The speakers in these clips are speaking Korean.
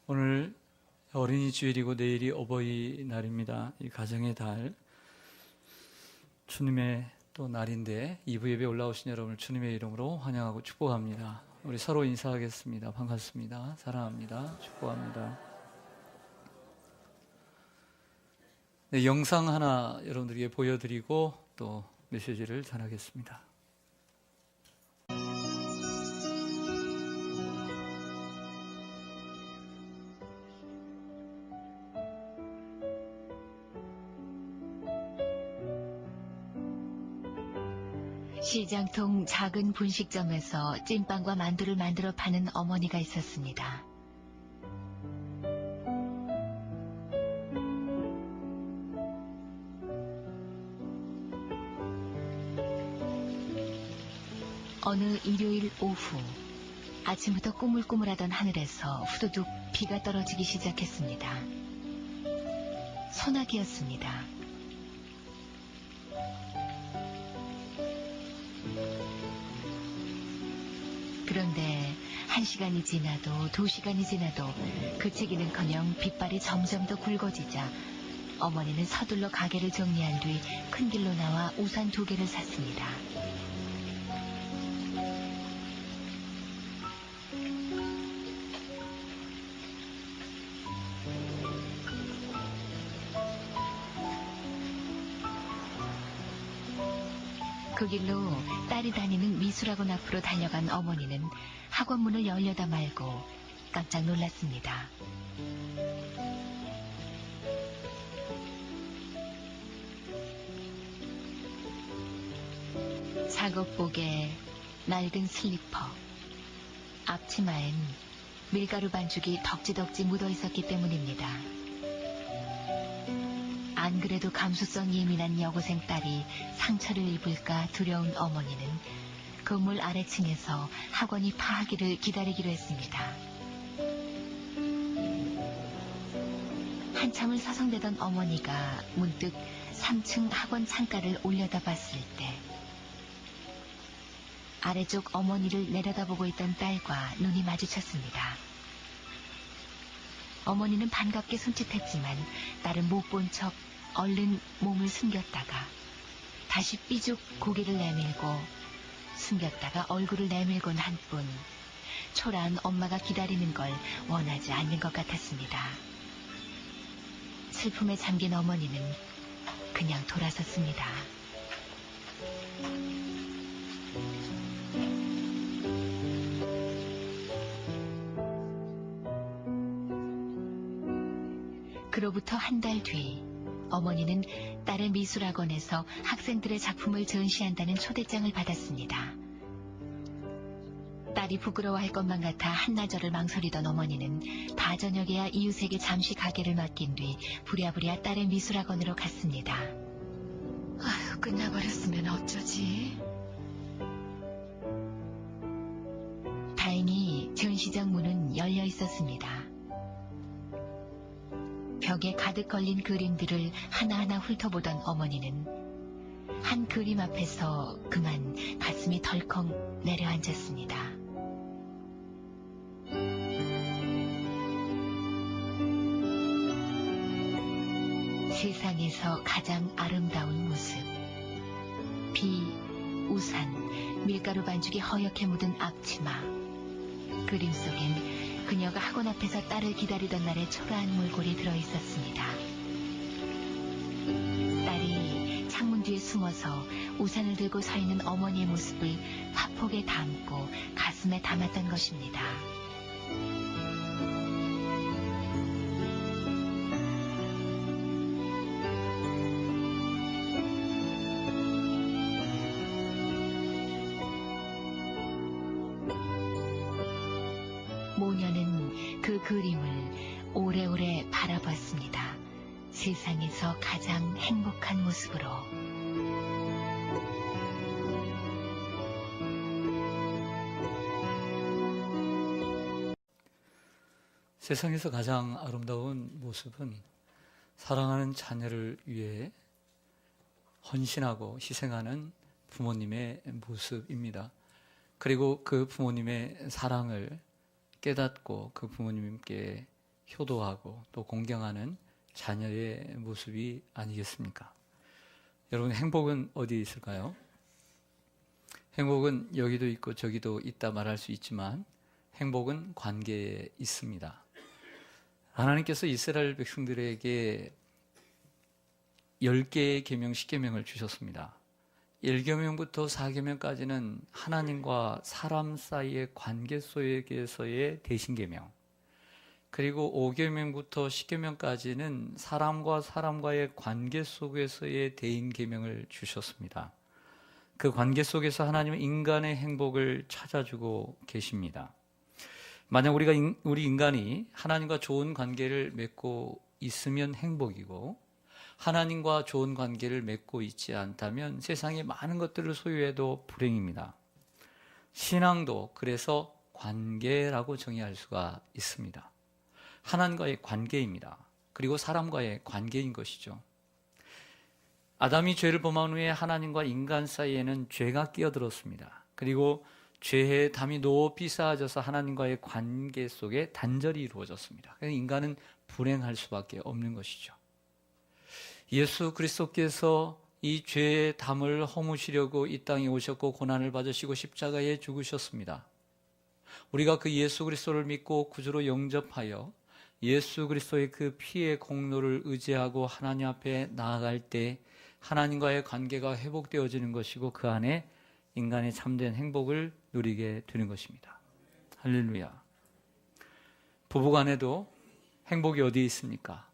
오늘 어린이 주일이고 내일이 어버이날입니다. 이 가정의 달, 주님의 또 날인데 2부 예배 올라오신 여러분을 주님의 이름으로 환영하고 축복합니다. 우리 서로 인사하겠습니다. 반갑습니다. 사랑합니다. 축복합니다. 네, 영상 하나 여러분들에게 보여드리고 또 메시지를 전하겠습니다. 시장통 작은 분식점에서 찐빵과 만두를 만들어 파는 어머니가 있었습니다. 어느 일요일 오후, 아침부터 꾸물꾸물하던 하늘에서 후두둑 비가 떨어지기 시작했습니다. 소나기였습니다. 그런데 1시간이 지나도 2시간이 지나도 그치기는커녕 빗발이 점점 더 굵어지자 어머니는 서둘러 가게를 정리한 뒤 큰 길로 나와 우산 2개를 샀습니다. 그 길로 딸이 다니는 미술학원 앞으로 달려간 어머니는 학원 문을 열려다 말고 깜짝 놀랐습니다. 작업복에 낡은 슬리퍼, 앞치마엔 밀가루 반죽이 덕지덕지 묻어 있었기 때문입니다. 안 그래도 감수성 예민한 여고생 딸이 상처를 입을까 두려운 어머니는 건물 아래층에서 학원이 파하기를 기다리기로 했습니다. 한참을 서성대던 어머니가 문득 3층 학원 창가를 올려다봤을 때 아래쪽 어머니를 내려다보고 있던 딸과 눈이 마주쳤습니다. 어머니는 반갑게 손짓했지만 딸은 못 본 척 얼른 몸을 숨겼다가 다시 삐죽 고개를 내밀고 숨겼다가 얼굴을 내밀곤 한 뿐 초라한 엄마가 기다리는 걸 원하지 않는 것 같았습니다. 슬픔에 잠긴 어머니는 그냥 돌아섰습니다. 그로부터 한 달 뒤 어머니는 딸의 미술학원에서 학생들의 작품을 전시한다는 초대장을 받았습니다. 딸이 부끄러워할 것만 같아 한나절을 망설이던 어머니는 다저녁에야 이웃에게 잠시 가게를 맡긴 뒤 부랴부랴 딸의 미술학원으로 갔습니다. 아휴, 끝나버렸으면 어쩌지? 다행히 전시장 문은 열려 있었습니다. 벽에 가득 걸린 그림들을 하나하나 훑어보던 어머니는 한 그림 앞에서 그만 가슴이 덜컹 내려앉았습니다. 세상에서 가장 아름다운 모습. 비, 우산, 밀가루 반죽이 허옇게 묻은 앞치마. 그림 속엔 그녀가 학원 앞에서 딸을 기다리던 날의 초라한 몰골이 들어있었습니다. 딸이 창문 뒤에 숨어서 우산을 들고 서 있는 어머니의 모습을 화폭에 담고 가슴에 담았던 것입니다. 모녀는 그 그림을 오래오래 바라봤습니다. 세상에서 가장 행복한 모습으로. 세상에서 가장 아름다운 모습은 사랑하는 자녀를 위해 헌신하고 희생하는 부모님의 모습입니다. 그리고 그 부모님의 사랑을 깨닫고 그 부모님께 효도하고 또 공경하는 자녀의 모습이 아니겠습니까? 여러분, 행복은 어디에 있을까요? 행복은 여기도 있고 저기도 있다 말할 수 있지만 행복은 관계에 있습니다. 하나님께서 이스라엘 백성들에게 10개의 계명, 10계명을 주셨습니다. 1계명부터 4계명까지는 하나님과 사람 사이의 관계 속에서의 대신계명, 그리고 5계명부터 10계명까지는 사람과 사람과의 관계 속에서의 대인계명을 주셨습니다. 그 관계 속에서 하나님은 인간의 행복을 찾아주고 계십니다. 만약 우리 인간이 하나님과 좋은 관계를 맺고 있으면 행복이고, 하나님과 좋은 관계를 맺고 있지 않다면 세상에 많은 것들을 소유해도 불행입니다. 신앙도 그래서 관계라고 정의할 수가 있습니다. 하나님과의 관계입니다. 그리고 사람과의 관계인 것이죠. 아담이 죄를 범한 후에 하나님과 인간 사이에는 죄가 끼어들었습니다. 그리고 죄의 담이 높이 쌓아져서 하나님과의 관계 속에 단절이 이루어졌습니다. 그래서 인간은 불행할 수밖에 없는 것이죠. 예수 그리스도께서 이 죄의 담을 허무시려고 이 땅에 오셨고 고난을 받으시고 십자가에 죽으셨습니다. 우리가 그 예수 그리스도를 믿고 구주로 영접하여 예수 그리스도의 그 피의 공로를 의지하고 하나님 앞에 나아갈 때 하나님과의 관계가 회복되어지는 것이고 그 안에 인간의 참된 행복을 누리게 되는 것입니다. 할렐루야. 부부간에도 행복이 어디에 있습니까?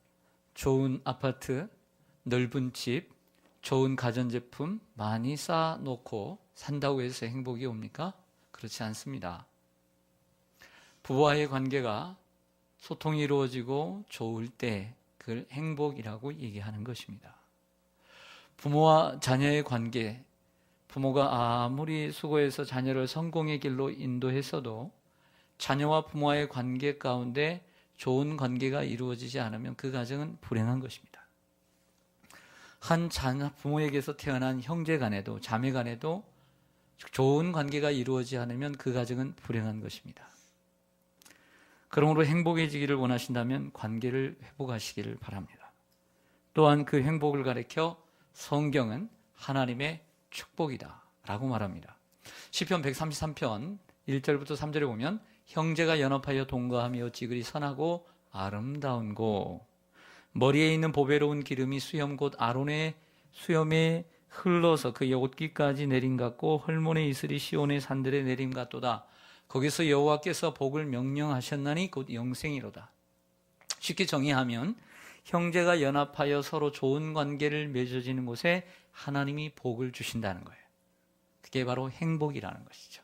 좋은 아파트, 넓은 집, 좋은 가전제품 많이 쌓아놓고 산다고 해서 행복이 옵니까? 그렇지 않습니다. 부부와의 관계가 소통이 이루어지고 좋을 때 그걸 행복이라고 얘기하는 것입니다. 부모와 자녀의 관계, 부모가 아무리 수고해서 자녀를 성공의 길로 인도했어도 자녀와 부모와의 관계 가운데 좋은 관계가 이루어지지 않으면 그 가정은 불행한 것입니다. 한 부모에게서 태어난 형제 간에도 자매 간에도 좋은 관계가 이루어지지 않으면 그 가정은 불행한 것입니다. 그러므로 행복해지기를 원하신다면 관계를 회복하시기를 바랍니다. 또한 그 행복을 가리켜 성경은 하나님의 축복이다 라고 말합니다. 시편 133편 1절부터 3절에 보면 형제가 연합하여 동거하며 어찌 선하고 아름다운 곳, 머리에 있는 보배로운 기름이 수염 곧 아론의 수염에 흘러서 그의 옷깃까지 내림 같고 헐몬의 이슬이 시온의 산들에 내림 같도다. 거기서 여호와께서 복을 명령하셨나니 곧 영생이로다. 쉽게 정의하면 형제가 연합하여 서로 좋은 관계를 맺어지는 곳에 하나님이 복을 주신다는 거예요. 그게 바로 행복이라는 것이죠.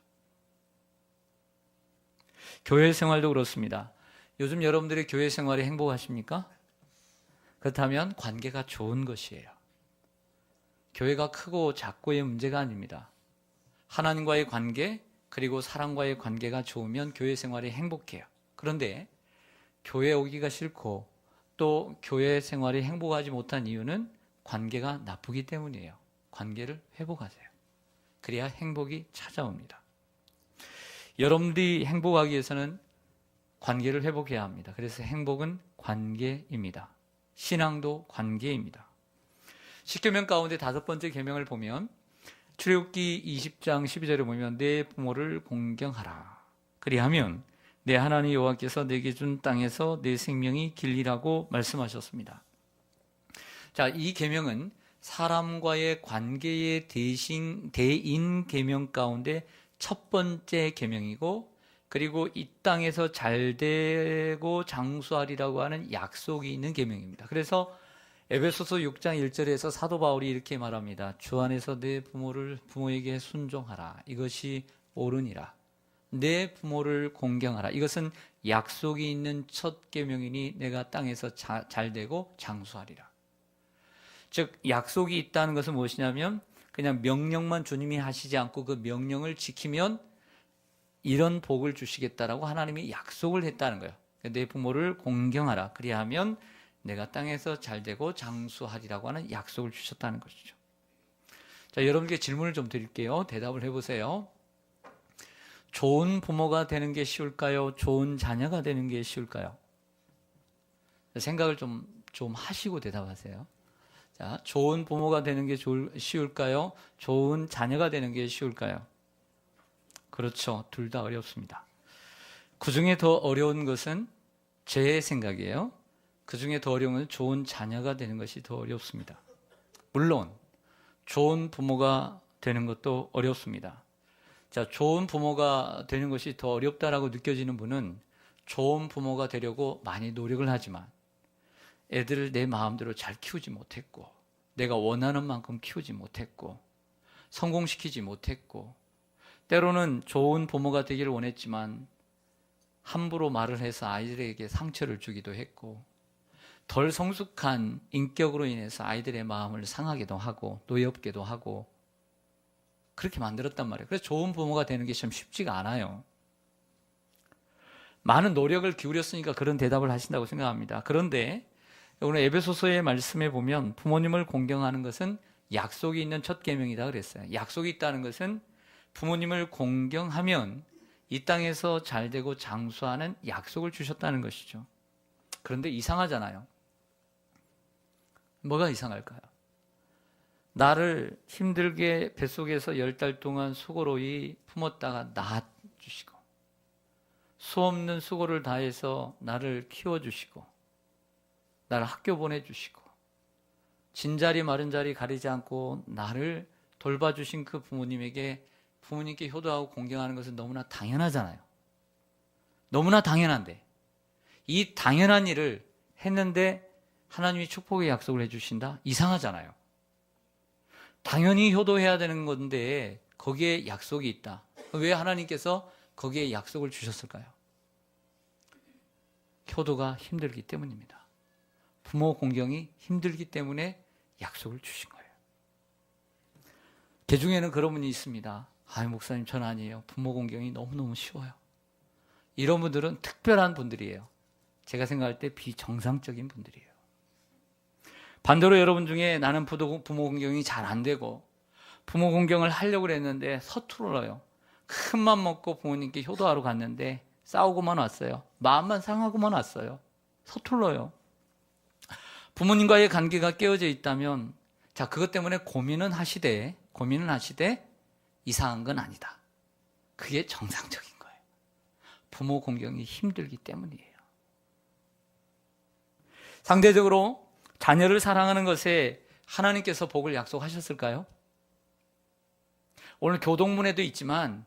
교회 생활도 그렇습니다. 요즘 여러분들의 교회 생활이 행복하십니까? 그렇다면 관계가 좋은 것이에요. 교회가 크고 작고의 문제가 아닙니다. 하나님과의 관계 그리고 사람과의 관계가 좋으면 교회 생활이 행복해요. 그런데 교회 오기가 싫고 또 교회 생활이 행복하지 못한 이유는 관계가 나쁘기 때문이에요. 관계를 회복하세요. 그래야 행복이 찾아옵니다. 여러분들이 행복하기 위해서는 관계를 회복해야 합니다. 그래서 행복은 관계입니다. 신앙도 관계입니다. 10계명 가운데 5번째 계명을 보면 출애굽기 20장 12절에 보면 내 부모를 공경하라. 그리하면 내 하나님 여호와께서 내게 준 땅에서 내 생명이 길리라고 말씀하셨습니다. 자, 이 계명은 사람과의 관계의 대인 계명 가운데 첫 번째 계명이고 그리고 이 땅에서 잘되고 장수하리라고 하는 약속이 있는 계명입니다. 그래서 에베소서 6장 1절에서 사도 바울이 이렇게 말합니다. 주 안에서 내 부모에게 순종하라. 이것이 옳으니라. 내 부모를 공경하라. 이것은 약속이 있는 첫 계명이니 내가 땅에서 잘되고 장수하리라. 즉 약속이 있다는 것은 무엇이냐면 그냥 명령만 주님이 하시지 않고 그 명령을 지키면 이런 복을 주시겠다라고 하나님이 약속을 했다는 거예요. 내 부모를 공경하라. 그리하면 내가 땅에서 잘되고 장수하리라고 하는 약속을 주셨다는 것이죠. 자, 여러분께 질문을 좀 드릴게요. 대답을 해보세요. 좋은 부모가 되는 게 쉬울까요? 좋은 자녀가 되는 게 쉬울까요? 생각을 좀 하시고 대답하세요. 자, 좋은 부모가 되는 게 쉬울까요? 좋은 자녀가 되는 게 쉬울까요? 그렇죠. 둘 다 어렵습니다. 그 중에 더 어려운 것은 제 생각이에요. 그 중에 더 어려운 것은 좋은 자녀가 되는 것이 더 어렵습니다. 물론 좋은 부모가 되는 것도 어렵습니다. 자, 좋은 부모가 되는 것이 더 어렵다라고 느껴지는 분은 좋은 부모가 되려고 많이 노력을 하지만 애들을 내 마음대로 잘 키우지 못했고, 내가 원하는 만큼 키우지 못했고, 성공시키지 못했고, 때로는 좋은 부모가 되기를 원했지만 함부로 말을 해서 아이들에게 상처를 주기도 했고, 덜 성숙한 인격으로 인해서 아이들의 마음을 상하기도 하고 노엽게도 하고 그렇게 만들었단 말이에요. 그래서 좋은 부모가 되는 게 참 쉽지가 않아요. 많은 노력을 기울였으니까 그런 대답을 하신다고 생각합니다. 그런데 오늘 에베소서의 말씀에 보면 부모님을 공경하는 것은 약속이 있는 첫 계명이다 그랬어요. 약속이 있다는 것은 부모님을 공경하면 이 땅에서 잘되고 장수하는 약속을 주셨다는 것이죠. 그런데 이상하잖아요. 뭐가 이상할까요? 나를 힘들게 뱃속에서 10달 동안 수고로이 품었다가 낳아주시고 수없는 수고를 다해서 나를 키워주시고 나를 학교 보내주시고 진자리 마른 자리 가리지 않고 나를 돌봐주신 그 부모님께 효도하고 공경하는 것은 너무나 당연하잖아요. 너무나 당연한데 이 당연한 일을 했는데 하나님이 축복의 약속을 해주신다? 이상하잖아요. 당연히 효도해야 되는 건데 거기에 약속이 있다. 왜 하나님께서 거기에 약속을 주셨을까요? 효도가 힘들기 때문입니다. 부모 공경이 힘들기 때문에 약속을 주신 거예요. 그 중에는 그런 분이 있습니다. 목사님 전 아니에요. 부모 공경이 너무너무 쉬워요. 이런 분들은 특별한 분들이에요. 제가 생각할 때 비정상적인 분들이에요. 반대로 여러분 중에 나는 부모 공경이 잘 안 되고 부모 공경을 하려고 했는데 서툴러요. 큰 맘 먹고 부모님께 효도하러 갔는데 싸우고만 왔어요. 마음만 상하고만 왔어요. 서툴러요. 부모님과의 관계가 깨어져 있다면 자, 그것 때문에 고민은 하시되 이상한 건 아니다. 그게 정상적인 거예요. 부모 공경이 힘들기 때문이에요. 상대적으로 자녀를 사랑하는 것에 하나님께서 복을 약속하셨을까요? 오늘 교동문에도 있지만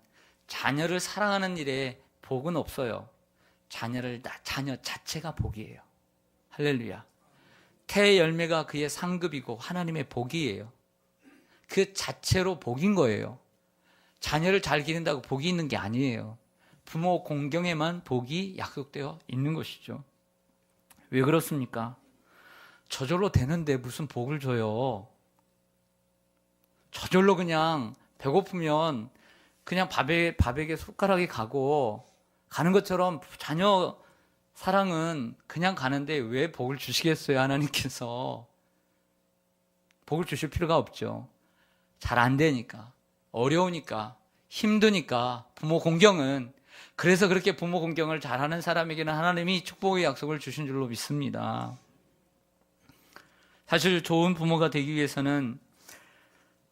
자녀를 사랑하는 일에 복은 없어요. 자녀 자체가 복이에요. 할렐루야. 태의 열매가 그의 상급이고 하나님의 복이에요. 그 자체로 복인 거예요. 자녀를 잘 기른다고 복이 있는 게 아니에요. 부모 공경에만 복이 약속되어 있는 것이죠. 왜 그렇습니까? 저절로 되는데 무슨 복을 줘요. 저절로 그냥 배고프면 그냥 밥에게 숟가락이 가는 것처럼 자녀 사랑은 그냥 가는데 왜 복을 주시겠어요? 하나님께서 복을 주실 필요가 없죠. 잘 안 되니까, 어려우니까, 힘드니까 부모 공경은, 그래서 그렇게 부모 공경을 잘하는 사람에게는 하나님이 축복의 약속을 주신 줄로 믿습니다. 사실 좋은 부모가 되기 위해서는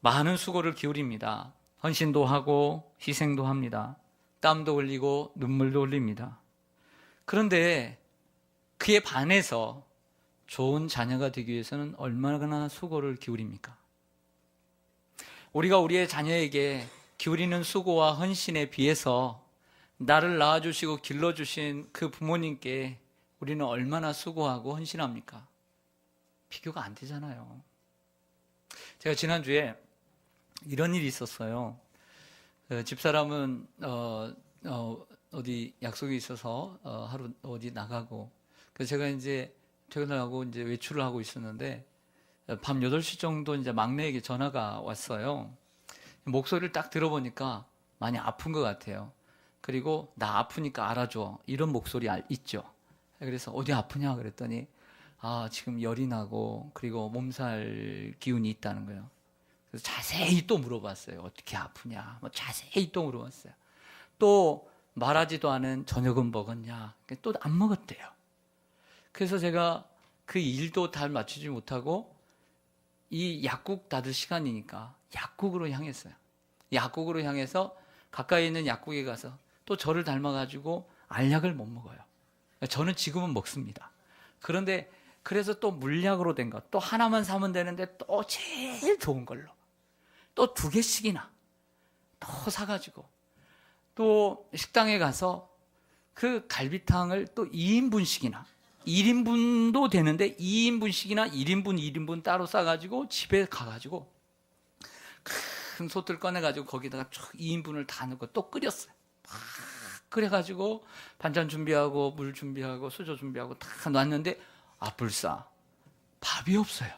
많은 수고를 기울입니다. 헌신도 하고 희생도 합니다. 땀도 흘리고 눈물도 흘립니다. 그런데 그에 반해서 좋은 자녀가 되기 위해서는 얼마나 수고를 기울입니까? 우리가 우리의 자녀에게 기울이는 수고와 헌신에 비해서 나를 낳아주시고 길러주신 그 부모님께 우리는 얼마나 수고하고 헌신합니까? 비교가 안 되잖아요. 제가 지난주에 이런 일이 있었어요. 집사람은 어디 약속이 있어서 하루 어디 나가고, 그래서 제가 이제 퇴근을 하고 이제 외출을 하고 있었는데 밤 8시 정도 이제 막내에게 전화가 왔어요. 목소리를 딱 들어보니까 많이 아픈 것 같아요. 그리고 나 아프니까 알아줘, 이런 목소리 있죠. 그래서 어디 아프냐 그랬더니 지금 열이 나고 그리고 몸살 기운이 있다는 거예요. 그래서 자세히 또 물어봤어요. 어떻게 아프냐, 자세히 또 물어봤어요. 또 말하지도 않은 저녁은 먹었냐? 또 안 먹었대요. 그래서 제가 그 일도 잘 맞추지 못하고 이 약국 닫을 시간이니까 약국으로 향했어요. 약국으로 향해서 가까이 있는 약국에 가서 또 저를 닮아가지고 알약을 못 먹어요. 저는 지금은 먹습니다. 그런데 그래서 또 물약으로 된 것, 또 하나만 사면 되는데 또 제일 좋은 걸로 또 2개씩이나 또 사가지고 또 식당에 가서 그 갈비탕을 또 2인분씩이나 1인분도 되는데 2인분씩이나 1인분 따로 싸가지고 집에 가가지고 큰 솥을 꺼내가지고 거기다가 쭉 2인분을 다 넣고 또 끓였어요. 막 끓여가지고 반찬 준비하고 물 준비하고 수저 준비하고 다 놨는데 불싸 밥이 없어요.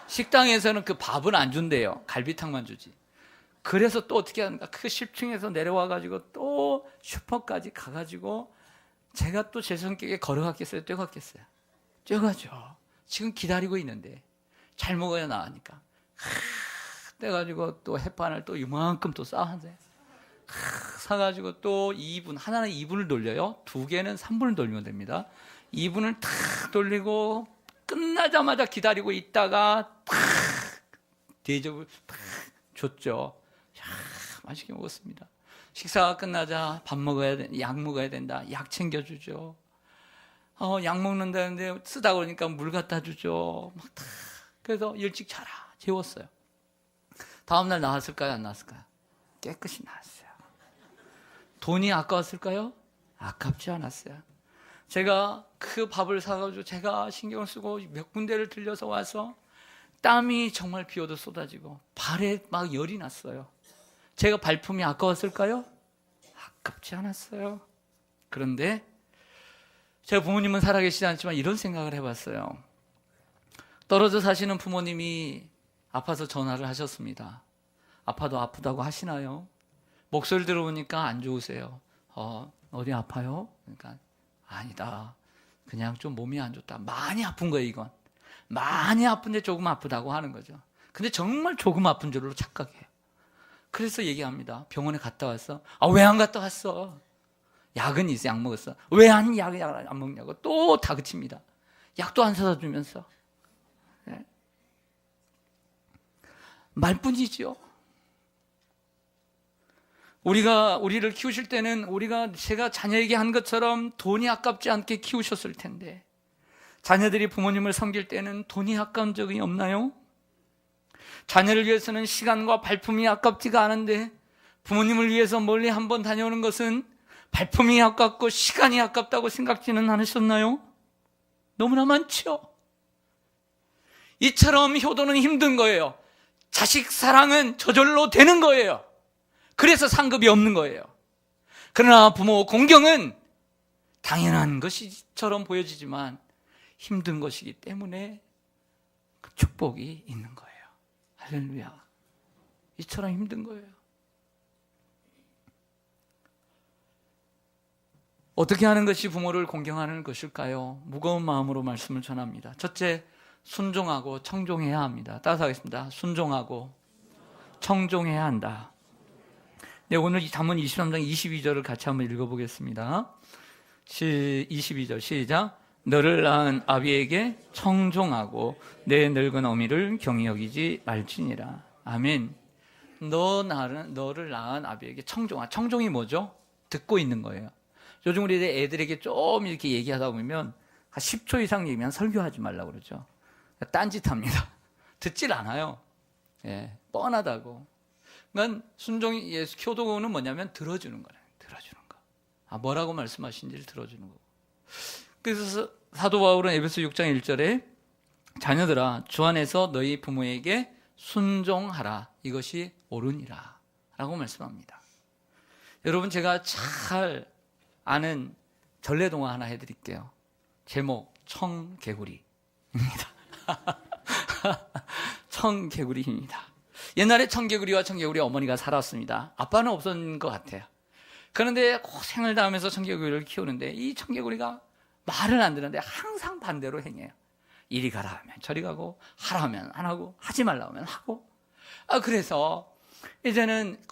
식당에서는 그 밥은 안 준대요. 갈비탕만 주지. 그래서 또 어떻게 하는가? 그 10층에서 내려와가지고 또 슈퍼까지 가가지고 제가 또 제 성격에 걸어갔겠어요? 뛰어갔겠어요? 뛰어가죠. 지금 기다리고 있는데 잘 먹어야 나으니까. 그래가지고 또 햇반을 또 이만큼 또 쌓아서 사가지고 또 2분, 하나는 2분을 돌려요. 2개는 3분을 돌리면 됩니다. 2분을 탁 돌리고 끝나자마자 기다리고 있다가 탁 대접을 탁 줬죠. 맛있게 먹었습니다. 식사가 끝나자 밥 먹어야 돼, 약 먹어야 된다. 약 챙겨주죠. 약 먹는다는데 쓰다 보니까 물 갖다 주죠. 막 다. 그래서 일찍 자라 재웠어요. 다음날 나왔을까요? 안 나왔을까요? 깨끗이 나왔어요. 돈이 아까웠을까요? 아깝지 않았어요. 제가 그 밥을 사가지고 제가 신경을 쓰고 몇 군데를 들려서 와서 땀이 정말 비 오듯 쏟아지고 발에 막 열이 났어요. 제가 발품이 아까웠을까요? 아깝지 않았어요. 그런데 제가 부모님은 살아계시지 않지만 이런 생각을 해봤어요. 떨어져 사시는 부모님이 아파서 전화를 하셨습니다. 아파도 아프다고 하시나요? 목소리 들어보니까 안 좋으세요. 어디 아파요? 그러니까 아니다. 그냥 좀 몸이 안 좋다. 많이 아픈 거예요, 이건. 많이 아픈데 조금 아프다고 하는 거죠. 근데 정말 조금 아픈 줄로 착각해요. 그래서 얘기합니다. 병원에 갔다 왔어. 왜 안 갔다 왔어? 약은 있어, 약 먹었어. 왜 안 먹냐고 또 다그칩니다. 약도 안 사다 주면서. 네. 말뿐이죠. 우리를 키우실 때는 제가 자녀에게 한 것처럼 돈이 아깝지 않게 키우셨을 텐데, 자녀들이 부모님을 섬길 때는 돈이 아까운 적이 없나요? 자녀를 위해서는 시간과 발품이 아깝지가 않은데, 부모님을 위해서 멀리 한번 다녀오는 것은 발품이 아깝고 시간이 아깝다고 생각지는 않으셨나요? 너무나 많죠? 이처럼 효도는 힘든 거예요. 자식 사랑은 저절로 되는 거예요. 그래서 상급이 없는 거예요. 그러나 부모 공경은 당연한 것처럼 보여지지만 힘든 것이기 때문에 그 축복이 있는 거예요. 할렐루야. 이처럼 힘든 거예요. 어떻게 하는 것이 부모를 공경하는 것일까요? 무거운 마음으로 말씀을 전합니다. 첫째, 순종하고 청종해야 합니다. 따라서 하겠습니다. 순종하고 청종해야 한다. 네, 오늘 이 잠언 23장 22절을 같이 한번 읽어보겠습니다. 22절 시작. 너를 낳은 아비에게 청종하고 내 늙은 어미를 경히 여기지 말지니라. 아멘. 너를 낳은 아비에게 청종하. 청종이 뭐죠? 듣고 있는 거예요. 요즘 우리 애들에게 좀 이렇게 얘기하다 보면 한 10초 이상 얘기하면 설교하지 말라고 그러죠. 딴짓합니다. 듣질 않아요. 예, 뻔하다고. 그러니까 순종이 예수 효도는 뭐냐면 들어주는 거예요. 들어주는 거. 뭐라고 말씀하신지를 들어주는 거고. 그래서 사도 바울은 에베소 6장 1절에 자녀들아 주 안에서 너희 부모에게 순종하라. 이것이 옳으니라 라고 말씀합니다. 여러분, 제가 잘 아는 전래동화 하나 해드릴게요. 제목 청개구리입니다. 청개구리입니다. 옛날에 청개구리와 청개구리 어머니가 살았습니다. 아빠는 없었는 것 같아요. 그런데 고생을 다하면서 청개구리를 키우는데 이 청개구리가 말을 안 듣는데 항상 반대로 행해요. 이리 가라 하면 저리 가고, 하라 하면 안 하고, 하지 말라 하면 하고. 그래서 이제는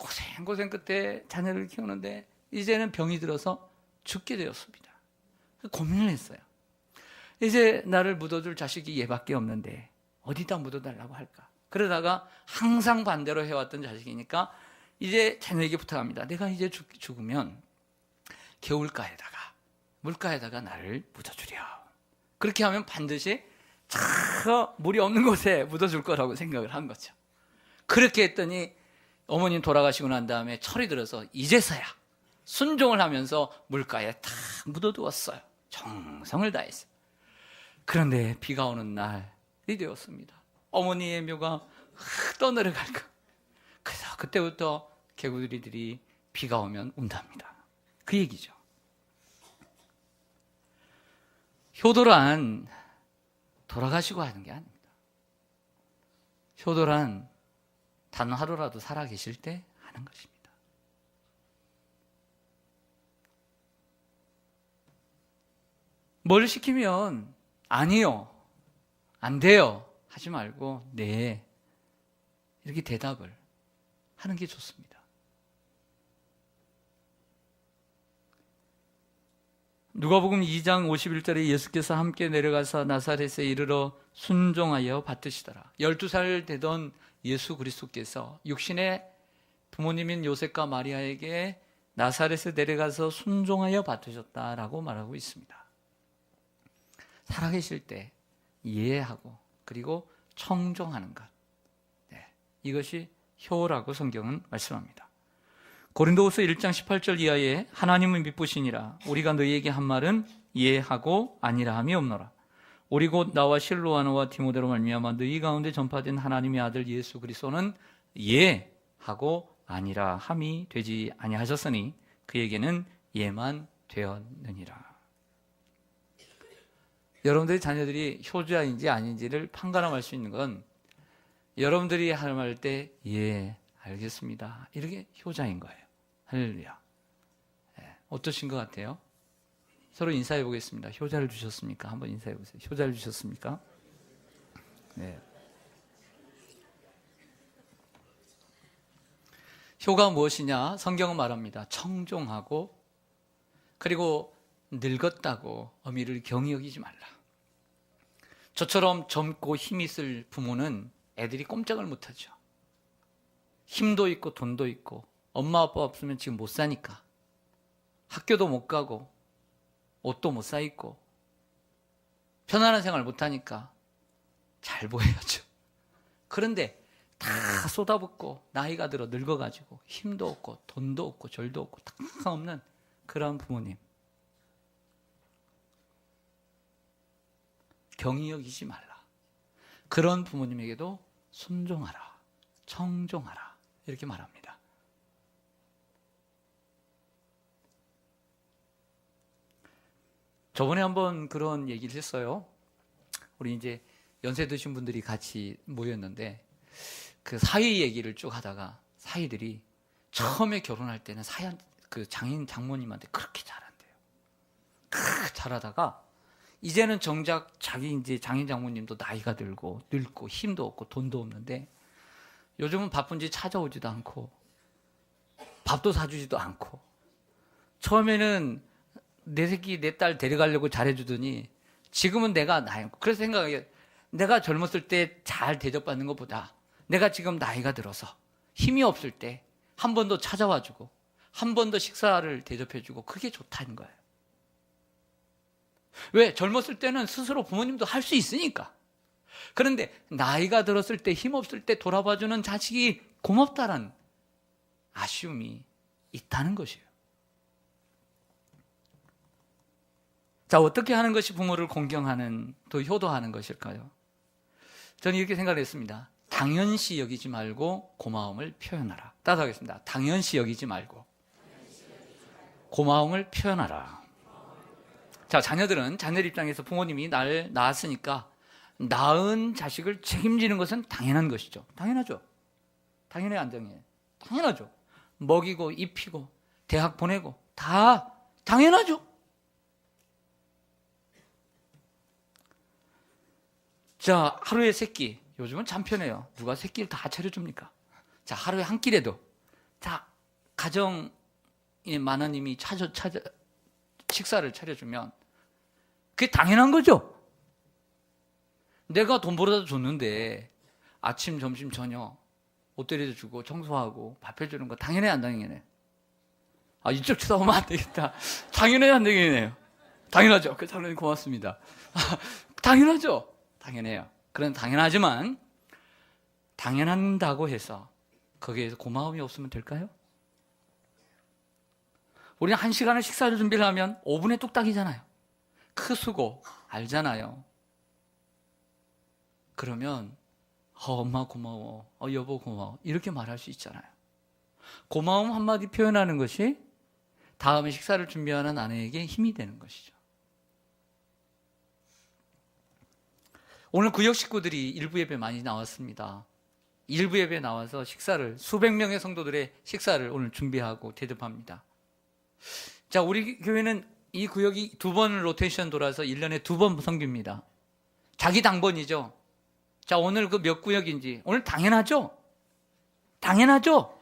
고생 끝에 자녀를 키우는데 이제는 병이 들어서 죽게 되었습니다. 고민을 했어요. 이제 나를 묻어줄 자식이 얘밖에 없는데 어디다 묻어달라고 할까? 그러다가 항상 반대로 해왔던 자식이니까 이제 자녀에게 부탁합니다. 내가 이제 죽으면 개울가에다가 물가에다가 나를 묻어주렴. 그렇게 하면 반드시 저 물이 없는 곳에 묻어줄 거라고 생각을 한 거죠. 그렇게 했더니 어머님 돌아가시고 난 다음에 철이 들어서 이제서야 순종을 하면서 물가에 탁 묻어두었어요. 정성을 다했어요. 그런데 비가 오는 날이 되었습니다. 어머니의 묘가 떠내려갈 거. 그래서 그때부터 개구리들이 비가 오면 운답니다. 그 얘기죠. 효도란 돌아가시고 하는 게 아닙니다. 효도란 단 하루라도 살아계실 때 하는 것입니다. 뭘 시키면 아니요, 안 돼요 하지 말고 네 이렇게 대답을 하는 게 좋습니다. 누가복음 2장 51절에 예수께서 함께 내려가서 나사렛에 이르러 순종하여 받드시더라. 12살 되던 예수 그리스도께서 육신의 부모님인 요셉과 마리아에게 나사렛에 내려가서 순종하여 받으셨다라고 말하고 있습니다. 살아계실 때 이해하고 그리고 청종하는 것, 이것이 효라고 성경은 말씀합니다. 고린도후서 1장 18절 이하에 하나님은 미쁘시니라 우리가 너희에게 한 말은 이해하고 아니라 함이 없노라. 우리 곧 나와 실로아노와 디모데로 말미암아 너희 가운데 전파된 하나님의 아들 예수 그리스도는 예하고 아니라 함이 되지 아니하셨으니 그에게는 예만 되었느니라. 여러분들의 자녀들이 효자인지 아닌지를 판가름할 수 있는 건 여러분들이 할 말 때 예, 알겠습니다. 이렇게 효자인 거예요. 할렐루야. 어떠신 것 같아요? 서로 인사해 보겠습니다. 효자를 주셨습니까? 한번 인사해 보세요. 효자를 주셨습니까? 네. 효가 무엇이냐? 성경은 말합니다. 청종하고 그리고 늙었다고 어미를 경히 여기지 말라. 저처럼 젊고 힘 있을 부모는 애들이 꼼짝을 못하죠. 힘도 있고 돈도 있고 엄마 아빠 없으면 지금 못 사니까 학교도 못 가고 옷도 못 사 입고 편안한 생활 못 하니까 잘 보여야죠. 그런데 다 쏟아붓고 나이가 들어 늙어가지고 힘도 없고 돈도 없고 절도 없고 다 없는 그런 부모님 경히 여기지 말라. 그런 부모님에게도 순종하라, 청종하라 이렇게 말합니다. 저번에 한번 그런 얘기를 했어요. 우리 이제 연세 드신 분들이 같이 모였는데 그 사위 얘기를 쭉 하다가 사위들이 처음에 결혼할 때는 그 장인 장모님한테 그렇게 잘한대요. 잘하다가 이제는 정작 자기 이제 장인 장모님도 나이가 들고 늙고 힘도 없고 돈도 없는데 요즘은 바쁜지 찾아오지도 않고 밥도 사주지도 않고 처음에는 내 새끼 내 딸 데려가려고 잘해주더니 지금은 내가 나이 그래서 생각해 내가 젊었을 때 잘 대접받는 것보다 내가 지금 나이가 들어서 힘이 없을 때 한 번 더 찾아와주고 한 번 더 식사를 대접해주고 그게 좋다는 거예요. 왜? 젊었을 때는 스스로 부모님도 할 수 있으니까. 그런데 나이가 들었을 때 힘없을 때 돌아봐주는 자식이 고맙다는 아쉬움이 있다는 것이에요. 자, 어떻게 하는 것이 부모를 공경하는 또 효도하는 것일까요? 저는 이렇게 생각을 했습니다. 당연시 여기지 말고 고마움을 표현하라. 따라하겠습니다. 당연시 여기지 말고 고마움을 표현하라. 자, 자녀들은 자녀들 입장에서 부모님이 나를 낳았으니까 낳은 자식을 책임지는 것은 당연한 것이죠. 당연하죠. 당연해, 안 당연해? 당연하죠. 먹이고 입히고 대학 보내고 다 당연하죠. 자, 하루에 세 끼. 요즘은 참 편해요. 누가 세 끼를 다 차려줍니까? 자, 하루에 한 끼라도 자, 가정의 마누님이 식사를 차려주면 그게 당연한 거죠. 내가 돈 벌어다 줬는데 아침, 점심, 저녁 옷 데려다 주고 청소하고 밥 해주는 거 당연해 안 당연해? 아, 이쪽 쳐다보면 안 되겠다. 당연해요 안 당연해요? 당연하죠. 그 장로님 고맙습니다. 당연하죠. 당연해요. 그런 당연하지만 당연한다고 해서 거기에서 고마움이 없으면 될까요? 우리는 1시간을 식사를 준비를 하면 5분에 뚝딱이잖아요. 그 수고 알잖아요. 그러면 엄마 고마워, 여보 고마워 이렇게 말할 수 있잖아요. 고마움 한마디 표현하는 것이 다음에 식사를 준비하는 아내에게 힘이 되는 것이죠. 오늘 구역 식구들이 일부 예배 많이 나왔습니다. 일부 예배 나와서 식사를 수백 명의 성도들의 식사를 오늘 준비하고 대접합니다. 자, 우리 교회는 이 구역이 2번 로테이션 돌아서 1년에 2번 섬깁니다. 자기 당번이죠. 자, 오늘 그 몇 구역인지 오늘 당연하죠? 당연하죠?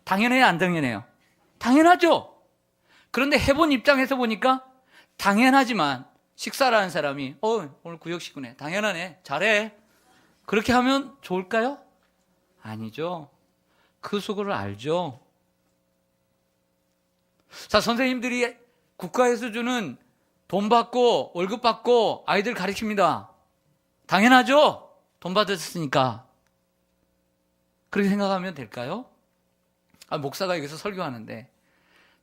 당연해요 안 당연해요? 당연하죠? 그런데 해본 입장에서 보니까 당연하지만 식사를 하는 사람이 오늘 구역 식구네 당연하네 잘해 그렇게 하면 좋을까요? 아니죠. 그 속을 알죠. 자, 선생님들이 국가에서 주는 돈 받고 월급 받고 아이들 가르칩니다. 당연하죠? 돈 받았으니까. 그렇게 생각하면 될까요? 목사가 여기서 설교하는데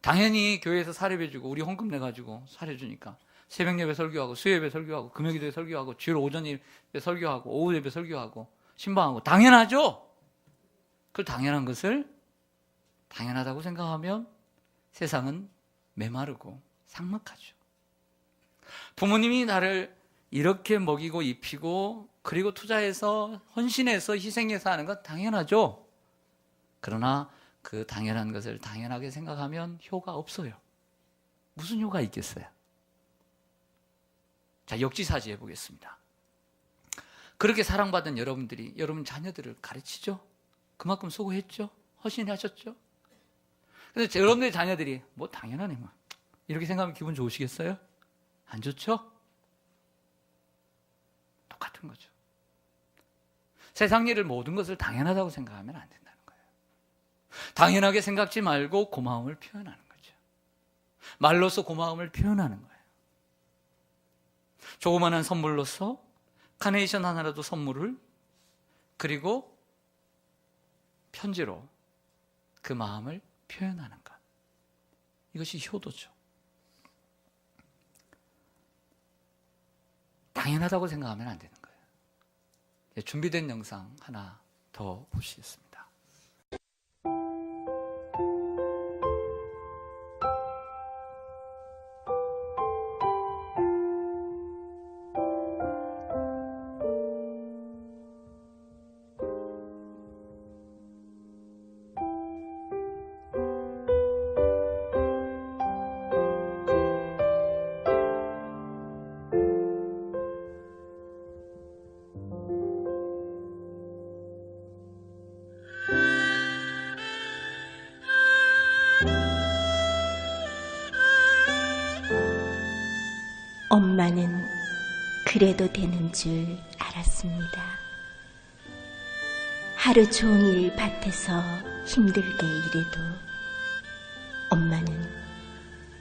당연히 교회에서 사립해주고 우리 헌금 내가지고 사려주니까 새벽 예배 설교하고 수요 예배 설교하고 금요기도에 설교하고 주일 오전 예배 설교하고 오후 예배 설교하고 신방하고 당연하죠? 그 당연한 것을 당연하다고 생각하면 세상은 메마르고 삭막하죠. 부모님이 나를 이렇게 먹이고 입히고 그리고 투자해서 헌신해서 희생해서 하는 건 당연하죠. 그러나 그 당연한 것을 당연하게 생각하면 효가 없어요. 무슨 효가 있겠어요? 자, 역지사지해 보겠습니다. 그렇게 사랑받은 여러분들이 여러분 자녀들을 가르치죠? 그만큼 수고했죠? 헌신하셨죠? 그래서 여러분들의 자녀들이 뭐 당연하네 뭐 이렇게 생각하면 기분 좋으시겠어요? 안 좋죠? 똑같은 거죠. 세상 일을 모든 것을 당연하다고 생각하면 안 된다는 거예요. 당연하게 생각지 말고 고마움을 표현하는 거죠. 말로써 고마움을 표현하는 거예요. 조그마한 선물로서 카네이션 하나라도 선물을 그리고 편지로 그 마음을 표현하는 것. 이것이 효도죠. 당연하다고 생각하면 안 되는 거예요. 준비된 영상 하나 더 보시겠습니다. 엄마는 그래도 되는 줄 알았습니다. 하루 종일 밭에서 힘들게 일해도 엄마는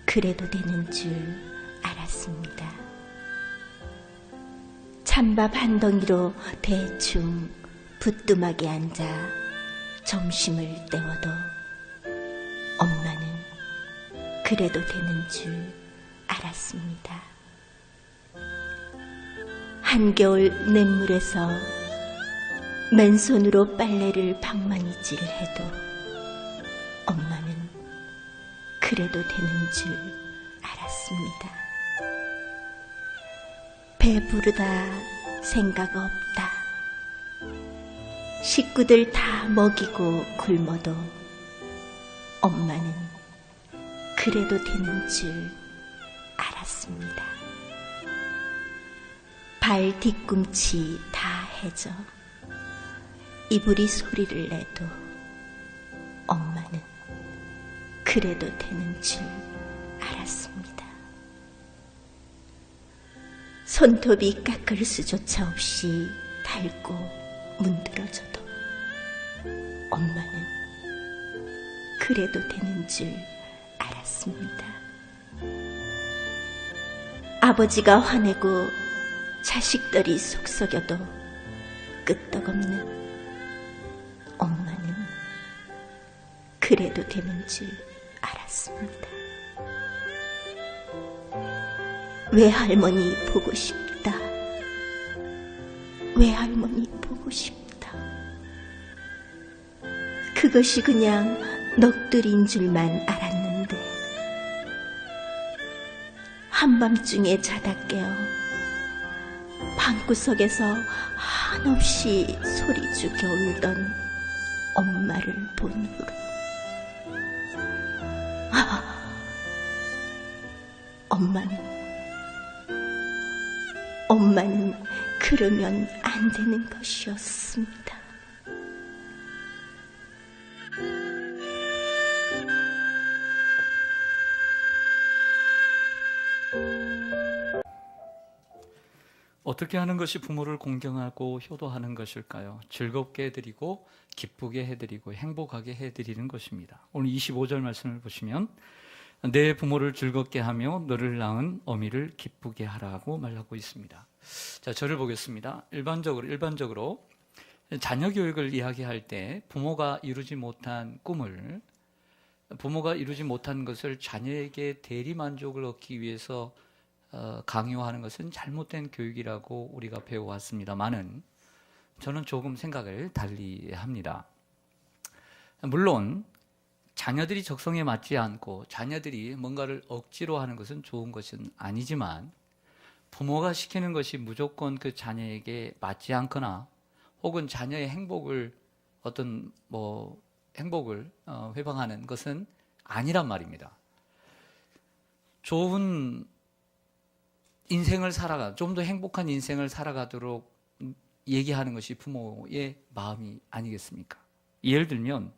그래도 되는 줄 알았습니다. 찬밥 한 덩이로 대충 부뚜막에 앉아 점심을 때워도 엄마는 그래도 되는 줄 알았습니다. 한겨울 냇물에서 맨손으로 빨래를 방망이질해도 엄마는 그래도 되는 줄 알았습니다. 배부르다 생각 없다. 식구들 다 먹이고 굶어도 엄마는 그래도 되는 줄 알았습니다. 발 뒤꿈치 다 해져 이불이 소리를 내도 그래도 되는 줄 알았습니다. 손톱이 깎을 수조차 없이 닳고 문드러져도 엄마는 그래도 되는 줄 알았습니다. 아버지가 화내고 자식들이 속썩여도 끄떡없는 엄마는 그래도 되는 줄 알았습니다. 외할머니 보고 싶다. 외할머니 보고 싶다. 그것이 그냥 넋두리인 줄만 알았는데 한밤중에 자다 깨어 방구석에서 한없이 소리 죽여 울던 엄마를 본 후로 엄마는 그러면 안 되는 것이었습니다. 어떻게 하는 것이 부모를 공경하고 효도하는 것일까요? 즐겁게 해드리고 기쁘게 해드리고 행복하게 해드리는 것입니다. 오늘 25절 말씀을 보시면 내 부모를 즐겁게 하며 너를 낳은 어미를 기쁘게 하라고 말하고 있습니다. 자, 저를 보겠습니다. 일반적으로 자녀 교육을 이야기할 때 부모가 이루지 못한 꿈을, 부모가 이루지 못한 것을 자녀에게 대리 만족을 얻기 위해서 강요하는 것은 잘못된 교육이라고 우리가 배워왔습니다만은 저는 조금 생각을 달리 합니다. 물론 자녀들이 적성에 맞지 않고 자녀들이 뭔가를 억지로 하는 것은 좋은 것은 아니지만 부모가 시키는 것이 무조건 그 자녀에게 맞지 않거나 혹은 자녀의 행복을 회방하는 것은 아니란 말입니다. 좋은 인생을 좀 더 행복한 인생을 살아가도록 얘기하는 것이 부모의 마음이 아니겠습니까? 예를 들면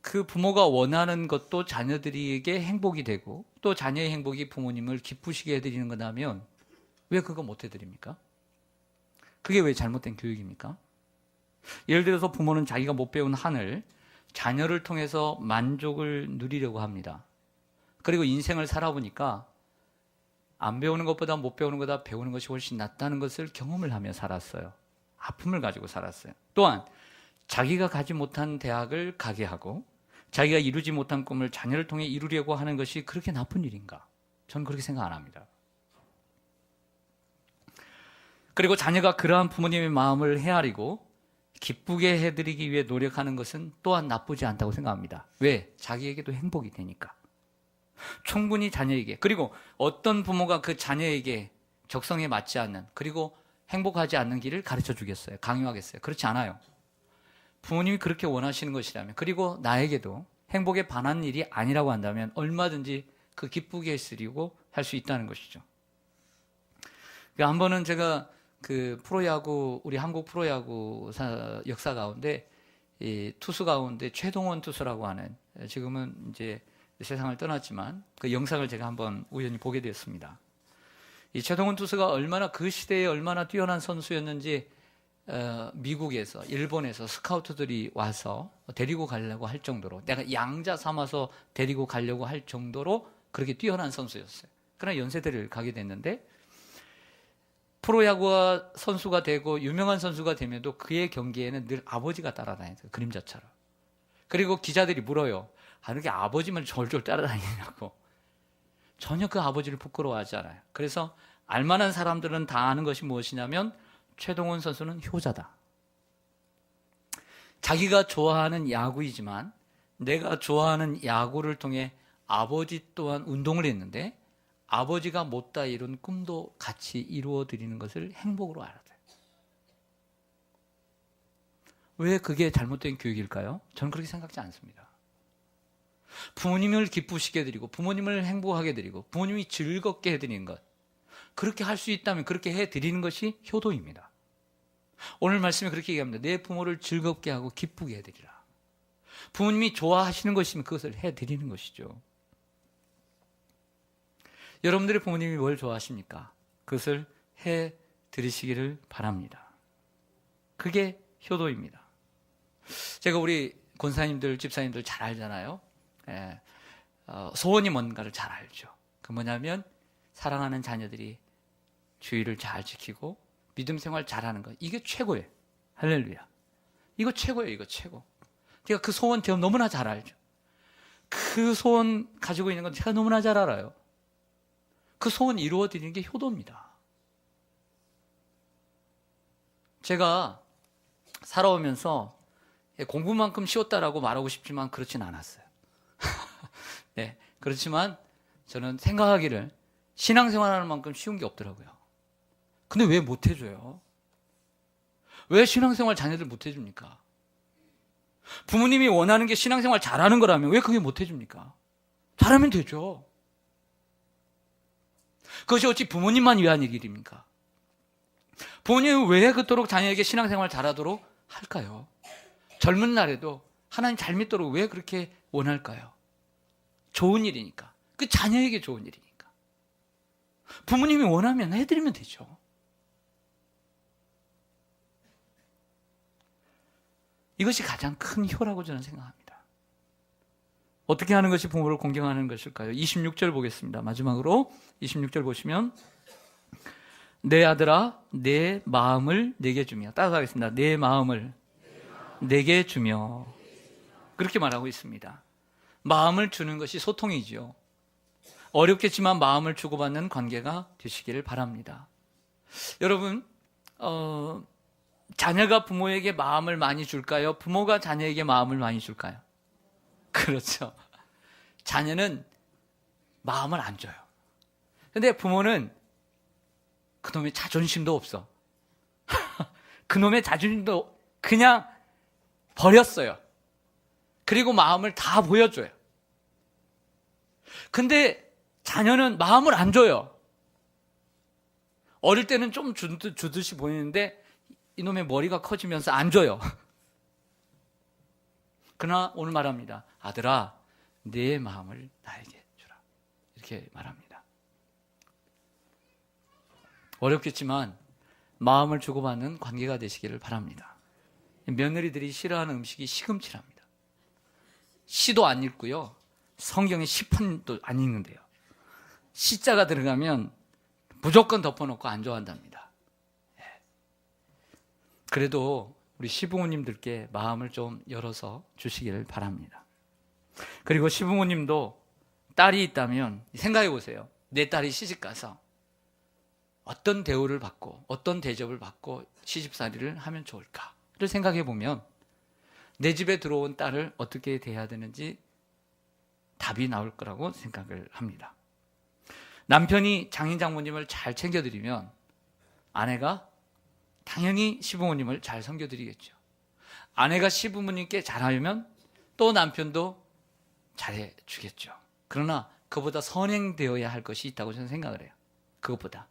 그 부모가 원하는 것도 자녀들에게 행복이 되고 또 자녀의 행복이 부모님을 기쁘시게 해드리는 거라면 왜 그거 못 해드립니까? 그게 왜 잘못된 교육입니까? 예를 들어서 부모는 자기가 못 배운 한을 자녀를 통해서 만족을 누리려고 합니다. 그리고 인생을 살아보니까 안 배우는 것보다 못 배우는 것보다 배우는 것이 훨씬 낫다는 것을 경험을 하며 살았어요. 아픔을 가지고 살았어요. 또한 자기가 가지 못한 대학을 가게 하고 자기가 이루지 못한 꿈을 자녀를 통해 이루려고 하는 것이 그렇게 나쁜 일인가? 저는 그렇게 생각 안 합니다. 그리고 자녀가 그러한 부모님의 마음을 헤아리고 기쁘게 해드리기 위해 노력하는 것은 또한 나쁘지 않다고 생각합니다. 왜? 자기에게도 행복이 되니까. 충분히 자녀에게, 그리고 어떤 부모가 그 자녀에게 적성에 맞지 않는, 그리고 행복하지 않는 길을 가르쳐 주겠어요? 강요하겠어요? 그렇지 않아요. 부모님이 그렇게 원하시는 것이라면, 그리고 나에게도 행복에 반하는 일이 아니라고 한다면 얼마든지 그 기쁘게 해드리고 할 수 있다는 것이죠. 한 번은 제가 그 프로야구, 우리 한국 프로야구 역사 가운데 이 투수 가운데 최동원 투수라고 하는, 지금은 이제 세상을 떠났지만 그 영상을 제가 한번 우연히 보게 되었습니다. 이 최동원 투수가 얼마나 그 시대에 얼마나 뛰어난 선수였는지 미국에서, 일본에서 스카우트들이 와서 데리고 가려고 할 정도로, 내가 양자 삼아서 데리고 가려고 할 정도로 그렇게 뛰어난 선수였어요. 그러나 연세대를 가게 됐는데 프로야구와 선수가 되고 유명한 선수가 되면도 그의 경기에는 늘 아버지가 따라다녔어요. 그림자처럼. 그리고 기자들이 물어요. 이렇게 아버지만 졸졸 따라다니냐고. 전혀 그 아버지를 부끄러워하지 않아요. 그래서 알만한 사람들은 다 아는 것이 무엇이냐면 최동원 선수는 효자다. 자기가 좋아하는 야구이지만 내가 좋아하는 야구를 통해 아버지 또한 운동을 했는데 아버지가 못다 이룬 꿈도 같이 이루어 드리는 것을 행복으로 알아요. 왜 그게 잘못된 교육일까요? 저는 그렇게 생각지 않습니다. 부모님을 기쁘시게 해드리고 부모님을 행복하게 해드리고 부모님이 즐겁게 해드리는 것, 그렇게 할 수 있다면 그렇게 해드리는 것이 효도입니다. 오늘 말씀에 그렇게 얘기합니다. 내 부모를 즐겁게 하고 기쁘게 해드리라. 부모님이 좋아하시는 것이면 그것을 해드리는 것이죠. 여러분들의 부모님이 뭘 좋아하십니까? 그것을 해드리시기를 바랍니다. 그게 효도입니다. 제가 우리 권사님들, 집사님들 잘 알잖아요. 소원이 뭔가를 잘 알죠. 그 뭐냐면 사랑하는 자녀들이 주의를 잘 지키고 믿음 생활 잘하는 거, 이게 최고예요. 할렐루야. 이거 최고예요. 이거 최고. 제가 그 소원 제가 너무나 잘 알죠. 그 소원 가지고 있는 건 제가 너무나 잘 알아요. 그 소원 이루어드리는 게 효도입니다. 제가 살아오면서 공부만큼 쉬웠다라고 말하고 싶지만 그렇진 않았어요. 네, 그렇지만 저는 생각하기를 신앙생활하는 만큼 쉬운 게 없더라고요. 근데 왜 못 해줘요? 왜 신앙생활 자녀들 못 해줍니까? 부모님이 원하는 게 신앙생활 잘하는 거라면 왜 그게 못 해줍니까? 잘하면 되죠. 그것이 어찌 부모님만 위한 일입니까? 부모님은 왜 그토록 자녀에게 신앙생활 잘하도록 할까요? 젊은 날에도 하나님 잘 믿도록 왜 그렇게 원할까요? 좋은 일이니까. 그 자녀에게 좋은 일이니까. 부모님이 원하면 해드리면 되죠. 이것이 가장 큰 효라고 저는 생각합니다. 어떻게 하는 것이 부모를 공경하는 것일까요? 26절 보겠습니다. 마지막으로 26절 보시면 내 아들아 내 마음을 내게 주며, 따라가겠습니다. 내 마음을 내게 주며, 그렇게 말하고 있습니다. 마음을 주는 것이 소통이죠. 어렵겠지만 마음을 주고받는 관계가 되시기를 바랍니다. 여러분, 자녀가 부모에게 마음을 많이 줄까요? 부모가 자녀에게 마음을 많이 줄까요? 그렇죠. 자녀는 마음을 안 줘요. 근데 부모는 그놈의 자존심도 없어. 그놈의 자존심도 그냥 버렸어요. 그리고 마음을 다 보여줘요. 근데 자녀는 마음을 안 줘요. 어릴 때는 좀 주듯이 보이는데 이놈의 머리가 커지면서 안 줘요. 그러나 오늘 말합니다. 아들아, 내 마음을 나에게 주라. 이렇게 말합니다. 어렵겠지만 마음을 주고받는 관계가 되시기를 바랍니다. 며느리들이 싫어하는 음식이 시금치랍니다. 시도 안 읽고요. 성경에 시편도 안 읽는데요. 시자가 들어가면 무조건 덮어놓고 안 좋아한답니다. 그래도 우리 시부모님들께 마음을 좀 열어서 주시기를 바랍니다. 그리고 시부모님도 딸이 있다면 생각해 보세요. 내 딸이 시집가서 어떤 대우를 받고 어떤 대접을 받고 시집살이를 하면 좋을까를 생각해 보면 내 집에 들어온 딸을 어떻게 대해야 되는지 답이 나올 거라고 생각을 합니다. 남편이 장인 장모님을 잘 챙겨드리면 아내가 당연히 시부모님을 잘 섬겨드리겠죠. 아내가 시부모님께 잘하면 또 남편도 잘해주겠죠. 그러나 그보다 선행되어야 할 것이 있다고 저는 생각을 해요. 그것보다.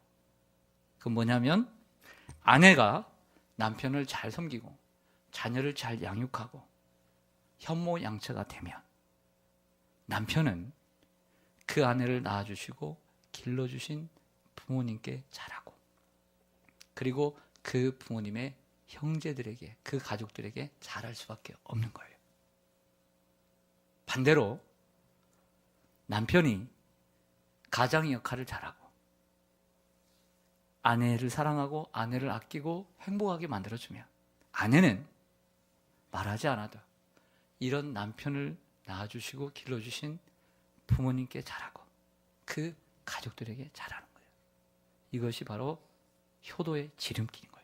그건 뭐냐면 아내가 남편을 잘 섬기고 자녀를 잘 양육하고 현모양처가 되면 남편은 그 아내를 낳아주시고 길러주신 부모님께 잘하고 그리고 그 부모님의 형제들에게, 그 가족들에게 잘할 수밖에 없는 거예요. 반대로 남편이 가장의 역할을 잘하고 아내를 사랑하고 아내를 아끼고 행복하게 만들어주면 아내는 말하지 않아도 이런 남편을 낳아주시고 길러주신 부모님께 잘하고 그 가족들에게 잘하는 거예요. 이것이 바로 효도의 지름길인 거예요.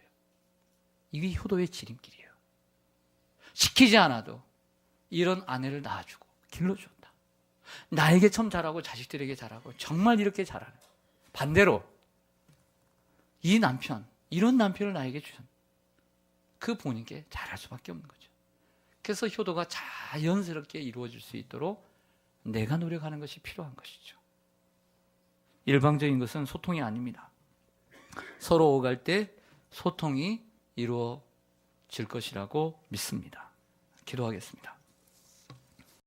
이게 효도의 지름길이에요. 시키지 않아도 이런 아내를 낳아주고 길러준다. 나에게 참 잘하고 자식들에게 잘하고 정말 이렇게 잘하는. 반대로 이 남편, 이런 남편을 나에게 주신 그 부모님께 잘할 수밖에 없는 거죠. 그래서 효도가 자연스럽게 이루어질 수 있도록 내가 노력하는 것이 필요한 것이죠. 일방적인 것은 소통이 아닙니다. 서로 오갈 때 소통이 이루어질 것이라고 믿습니다. 기도하겠습니다.